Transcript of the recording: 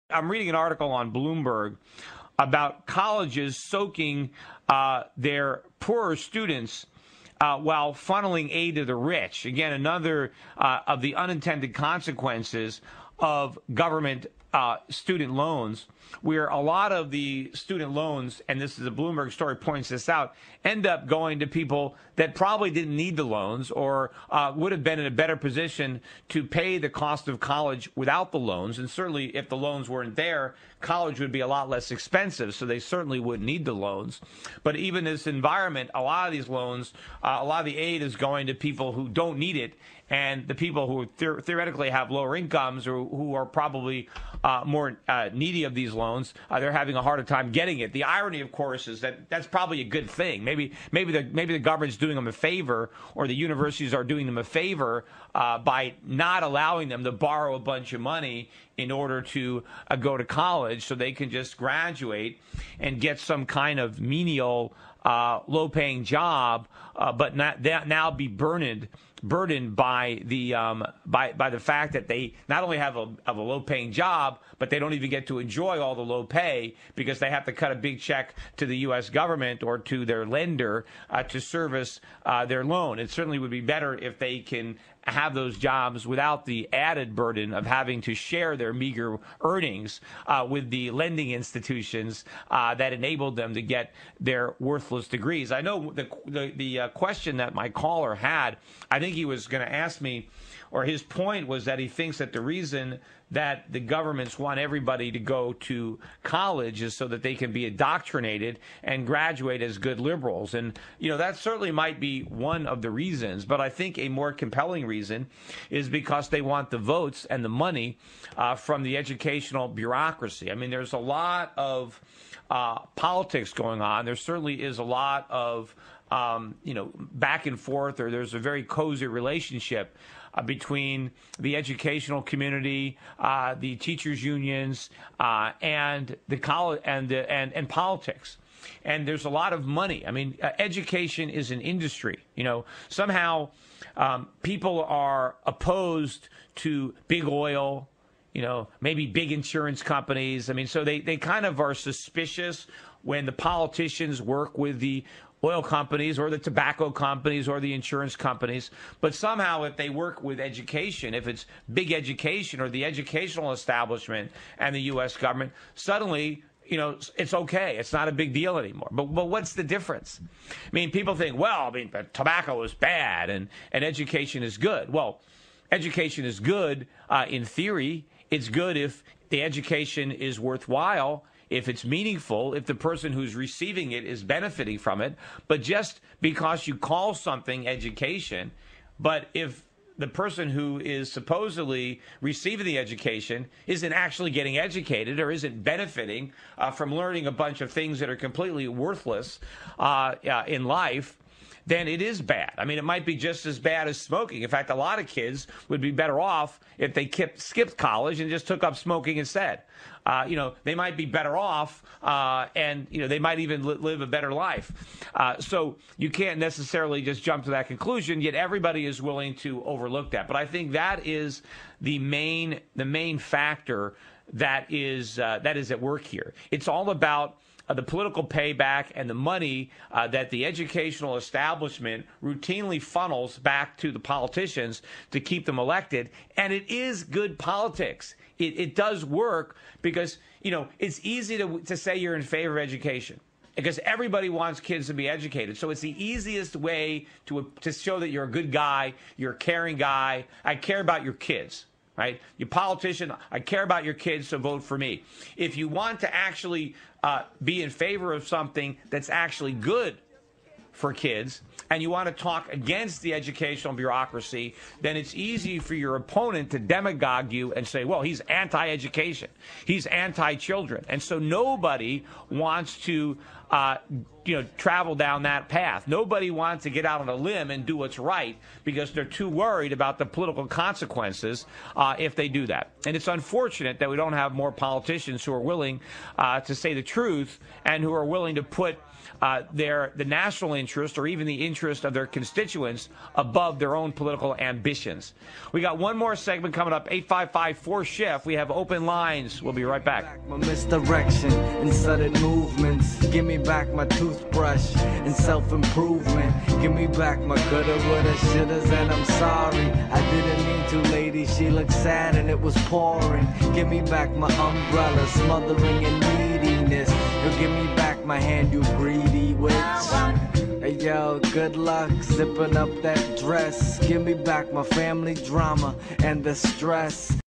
I'm reading an article on Bloomberg about colleges soaking their poorer students while funneling aid to the rich. Again, another of the unintended consequences of government student loans, where a lot of the student loans, and this is a Bloomberg story points this out, end up going to people that probably didn't need the loans or would have been in a better position to pay the cost of college without the loans. And certainly if the loans weren't there, college would be a lot less expensive, so they certainly wouldn't need the loans. But even this environment, a lot of these loans, a lot of the aid is going to people who don't need it, and the people who theoretically have lower incomes or who are probably more needy of these loans, they're having a harder time getting it. The irony, of course, is that that's probably a good thing. Maybe the government's doing them a favor, or the universities are doing them a favor by not allowing them to borrow a bunch of money in order to go to college, so they can just graduate and get some kind of menial, low-paying job, but now be burdened by the by the fact that they not only have a low-paying job, but they don't even get to enjoy all the low pay because they have to cut a big check to the U.S. government or to their lender to service their loan. It certainly would be better if they can have those jobs without the added burden of having to share their meager earnings with the lending institutions that enabled them to get their worthless degrees. I know the question that my caller had, I think he was going to ask me, or his point was that he thinks that the reason that the governments want everybody to go to college is so that they can be indoctrinated and graduate as good liberals. And, that certainly might be one of the reasons. But I think a more compelling reason is because they want the votes and the money from the educational bureaucracy. I mean, there's a lot of politics going on. There certainly is a lot of back and forth, or there's a very cozy relationship between the educational community, the teachers' unions, and the college and politics. And there's a lot of money. I mean, education is an industry. Somehow people are opposed to big oil, maybe big insurance companies. I mean, so they kind of are suspicious when the politicians work with the oil companies or the tobacco companies or the insurance companies. But somehow if they work with education, if it's big education or the educational establishment and the U.S. government, suddenly, it's okay. It's not a big deal anymore. But what's the difference? I mean, people think, tobacco is bad and education is good. Well, education is good in theory. It's good if the education is worthwhile, if it's meaningful, if the person who's receiving it is benefiting from it. But just because you call something education, but if the person who is supposedly receiving the education isn't actually getting educated or isn't benefiting from learning a bunch of things that are completely worthless in life, then it is bad. I mean, it might be just as bad as smoking. In fact, a lot of kids would be better off if they skipped college and just took up smoking instead. They might be better off, and they might even live a better life. So you can't necessarily just jump to that conclusion. Yet everybody is willing to overlook that. But I think that is the main factor that is at work here. It's all about the political payback and the money that the educational establishment routinely funnels back to the politicians to keep them elected. And it is good politics. It does work because, it's easy to say you're in favor of education because everybody wants kids to be educated. So it's the easiest way to show that you're a good guy, you're a caring guy. I care about your kids. Right? You politician, I care about your kids, so vote for me. If you want to actually be in favor of something that's actually good for kids, and you want to talk against the educational bureaucracy, then it's easy for your opponent to demagogue you and say, well, he's anti-education, he's anti-children. And so nobody wants to travel down that path. Nobody wants to get out on a limb and do what's right because they're too worried about the political consequences if they do that. And it's unfortunate that we don't have more politicians who are willing to say the truth and who are willing to put the national interest or even the interest of their constituents above their own political ambitions. We got one more segment coming up, 855-4SHIFT. We have open lines. We'll be right back. My misdirection and sudden movements. Give me back my toothbrush and self-improvement. Give me back my coulda, woulda, shouldas, and I'm sorry. I didn't mean to, lady. She looked sad and it was pouring. Give me back my umbrella, smothering in neediness. You'll give me back my hand, you greedy witch. Hey yo, good luck zipping up that dress. Give me back my family drama and the stress.